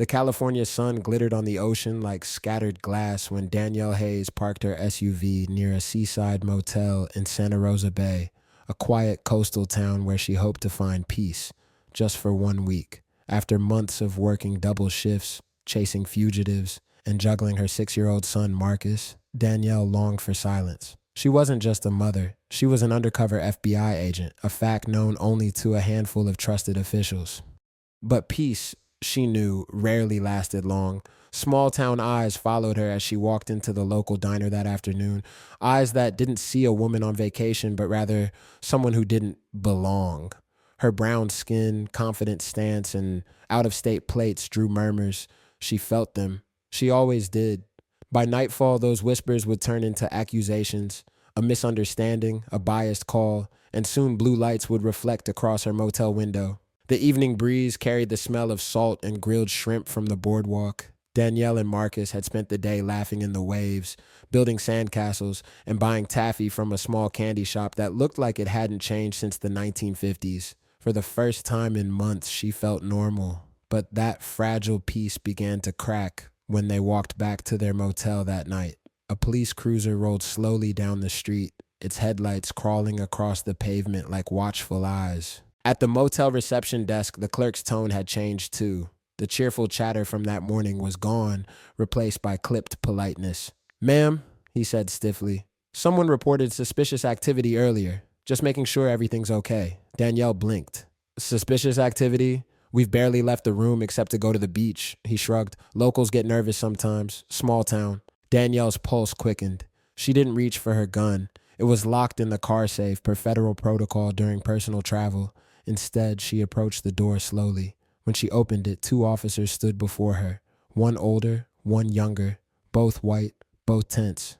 The California sun glittered on the ocean like scattered glass when Danielle Hayes parked her SUV near a seaside motel in Santa Rosa Bay, a quiet coastal town where she hoped to find peace, just for 1 week. After months of working double shifts, chasing fugitives, and juggling her 6-year-old son Marcus, Danielle longed for silence. She wasn't just a mother, she was an undercover FBI agent, a fact known only to a handful of trusted officials. But peace, she knew, rarely lasted long. Small-town eyes followed her as she walked into the local diner that afternoon. Eyes that didn't see a woman on vacation, but rather someone who didn't belong. Her brown skin, confident stance, and out-of-state plates drew murmurs. She felt them. She always did. By nightfall, those whispers would turn into accusations, a misunderstanding, a biased call, and soon blue lights would reflect across her motel window. The evening breeze carried the smell of salt and grilled shrimp from the boardwalk. Danielle and Marcus had spent the day laughing in the waves, building sandcastles, and buying taffy from a small candy shop that looked like it hadn't changed since the 1950s. For the first time in months, she felt normal. But that fragile peace began to crack when they walked back to their motel that night. A police cruiser rolled slowly down the street, its headlights crawling across the pavement like watchful eyes. At the motel reception desk, the clerk's tone had changed too. The cheerful chatter from that morning was gone, replaced by clipped politeness. "Ma'am," he said stiffly, "someone reported suspicious activity earlier. Just making sure everything's okay." Danielle blinked. "Suspicious activity? We've barely left the room except to go to the beach," he shrugged. "Locals get nervous sometimes. Small town." Danielle's pulse quickened. She didn't reach for her gun. It was locked in the car safe per federal protocol during personal travel. Instead, she approached the door slowly. When she opened it, 2 officers stood before her. One older, one younger, both white, both tense.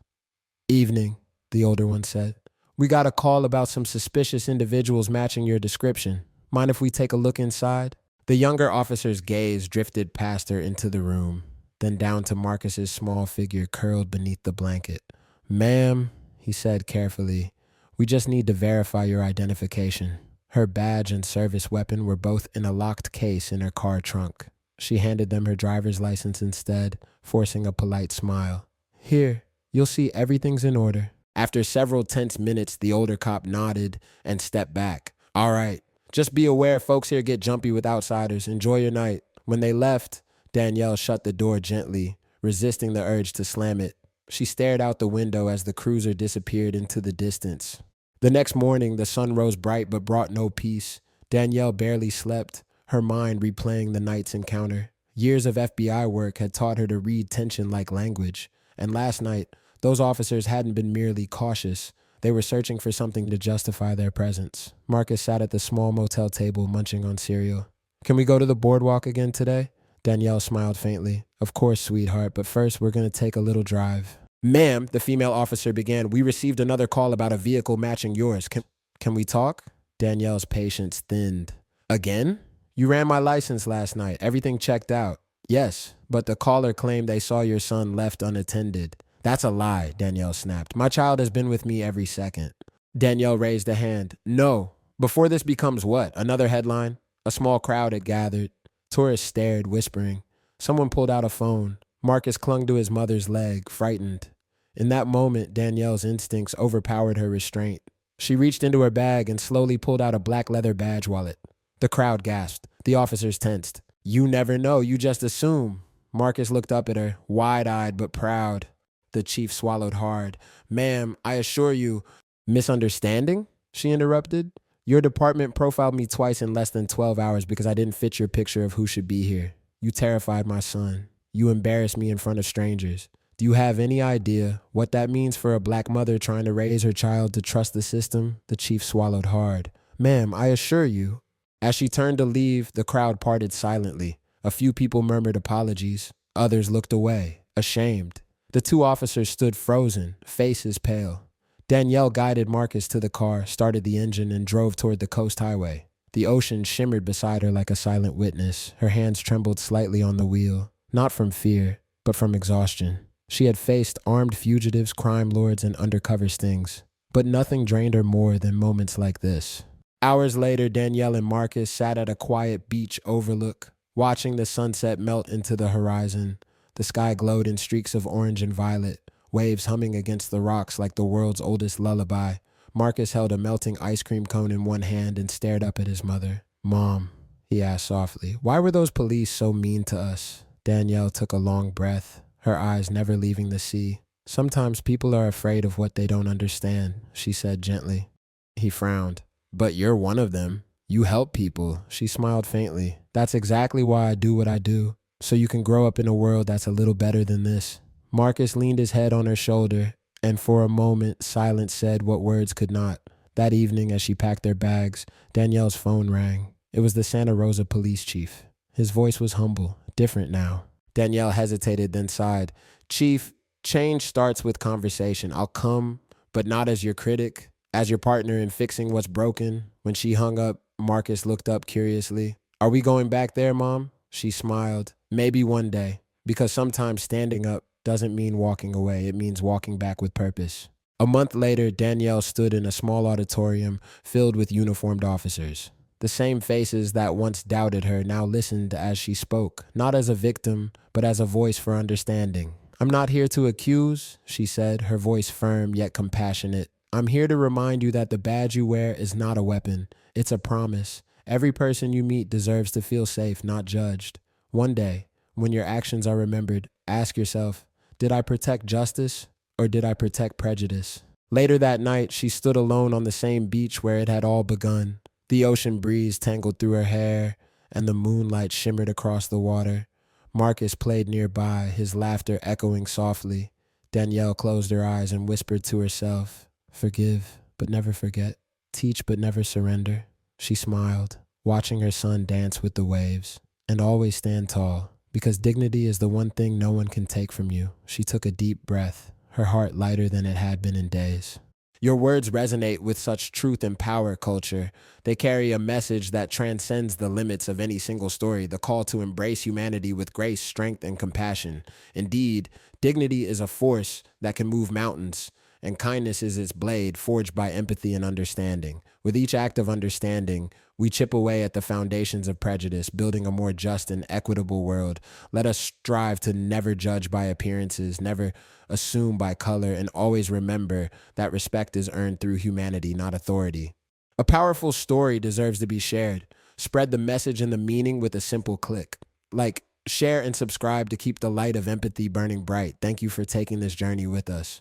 "Evening," the older one said. "We got a call about some suspicious individuals matching your description. Mind if we take a look inside?" The younger officer's gaze drifted past her into the room, then down to Marcus's small figure curled beneath the blanket. "Ma'am," he said carefully, "we just need to verify your identification." Her badge and service weapon were both in a locked case in her car trunk. She handed them her driver's license instead, forcing a polite smile. "Here, you'll see everything's in order." After several tense minutes, the older cop nodded and stepped back. "All right, just be aware folks here get jumpy with outsiders. Enjoy your night." When they left, Danielle shut the door gently, resisting the urge to slam it. She stared out the window as the cruiser disappeared into the distance. The next morning, the sun rose bright but brought no peace. Danielle barely slept, her mind replaying the night's encounter. Years of FBI work had taught her to read tension like language. And last night, those officers hadn't been merely cautious. They were searching for something to justify their presence. Marcus sat at the small motel table munching on cereal. "Can we go to the boardwalk again today?" Danielle smiled faintly. "Of course, sweetheart, but first we're going to take a little drive." "Ma'am," the female officer began, "we received another call about a vehicle matching yours. Can we talk?" Danielle's patience thinned. "Again? You ran my license last night. Everything checked out." "Yes, but the caller claimed they saw your son left unattended." "That's a lie," Danielle snapped. "My child has been with me every second." Danielle raised a hand. "No. Before this becomes what? Another headline?" A small crowd had gathered. Tourists stared, whispering. Someone pulled out a phone. Marcus clung to his mother's leg, frightened. In that moment, Danielle's instincts overpowered her restraint. She reached into her bag and slowly pulled out a black leather badge wallet. The crowd gasped. The officers tensed. "You never know, you just assume." Marcus looked up at her, wide-eyed but proud. The chief swallowed hard. "Ma'am, I assure you—" "Misunderstanding?" she interrupted. "Your department profiled me twice in less than 12 hours because I didn't fit your picture of who should be here. You terrified my son. You embarrassed me in front of strangers. Do you have any idea what that means for a black mother trying to raise her child to trust the system?" The chief swallowed hard. "Ma'am, I assure you." As she turned to leave, the crowd parted silently. A few people murmured apologies. Others looked away, ashamed. The 2 officers stood frozen, faces pale. Danielle guided Marcus to the car, started the engine, and drove toward the coast highway. The ocean shimmered beside her like a silent witness. Her hands trembled slightly on the wheel, not from fear, but from exhaustion. She had faced armed fugitives, crime lords, and undercover stings, but nothing drained her more than moments like this. Hours later, Danielle and Marcus sat at a quiet beach overlook. watching the sunset melt into the horizon. The sky glowed in streaks of orange and violet, waves humming against the rocks like the world's oldest lullaby. Marcus held a melting ice cream cone in one hand and stared up at his mother. "Mom," he asked softly, "why were those police so mean to us?" Danielle took a long breath, her eyes never leaving the sea. "Sometimes people are afraid of what they don't understand," she said gently. He frowned. "But you're one of them. You help people." She smiled faintly. "That's exactly why I do what I do, so you can grow up in a world that's a little better than this." Marcus leaned his head on her shoulder, and for a moment, silence said what words could not. That evening, as she packed their bags, Danielle's phone rang. It was the Santa Rosa police chief. His voice was humble, different now. Danielle hesitated, then sighed. "Chief, change starts with conversation. I'll come, but not as your critic, as your partner in fixing what's broken." When she hung up, Marcus looked up curiously. "Are we going back there, Mom?" She smiled. "Maybe one day, because sometimes standing up doesn't mean walking away. It means walking back with purpose." A month later, Danielle stood in a small auditorium filled with uniformed officers. The same faces that once doubted her now listened as she spoke, not as a victim, but as a voice for understanding. "I'm not here to accuse," she said, her voice firm yet compassionate. "I'm here to remind you that the badge you wear is not a weapon. It's a promise. Every person you meet deserves to feel safe, not judged. One day, when your actions are remembered, ask yourself, did I protect justice or did I protect prejudice?" Later that night, she stood alone on the same beach where it had all begun. The ocean breeze tangled through her hair, and the moonlight shimmered across the water. Marcus played nearby, his laughter echoing softly. Danielle closed her eyes and whispered to herself, "Forgive, but never forget. Teach, but never surrender." She smiled, watching her son dance with the waves. "And always stand tall, because dignity is the one thing no one can take from you." She took a deep breath, her heart lighter than it had been in days. Your words resonate with such truth and power, Culture. They carry a message that transcends the limits of any single story, the call to embrace humanity with grace, strength, and compassion. Indeed, dignity is a force that can move mountains, and kindness is its blade, forged by empathy and understanding. With each act of understanding, we chip away at the foundations of prejudice, building a more just and equitable world. Let us strive to never judge by appearances, never assume by color, and always remember that respect is earned through humanity, not authority. A powerful story deserves to be shared. Spread the message and the meaning with a simple click. Like, share and subscribe to keep the light of empathy burning bright. Thank you for taking this journey with us.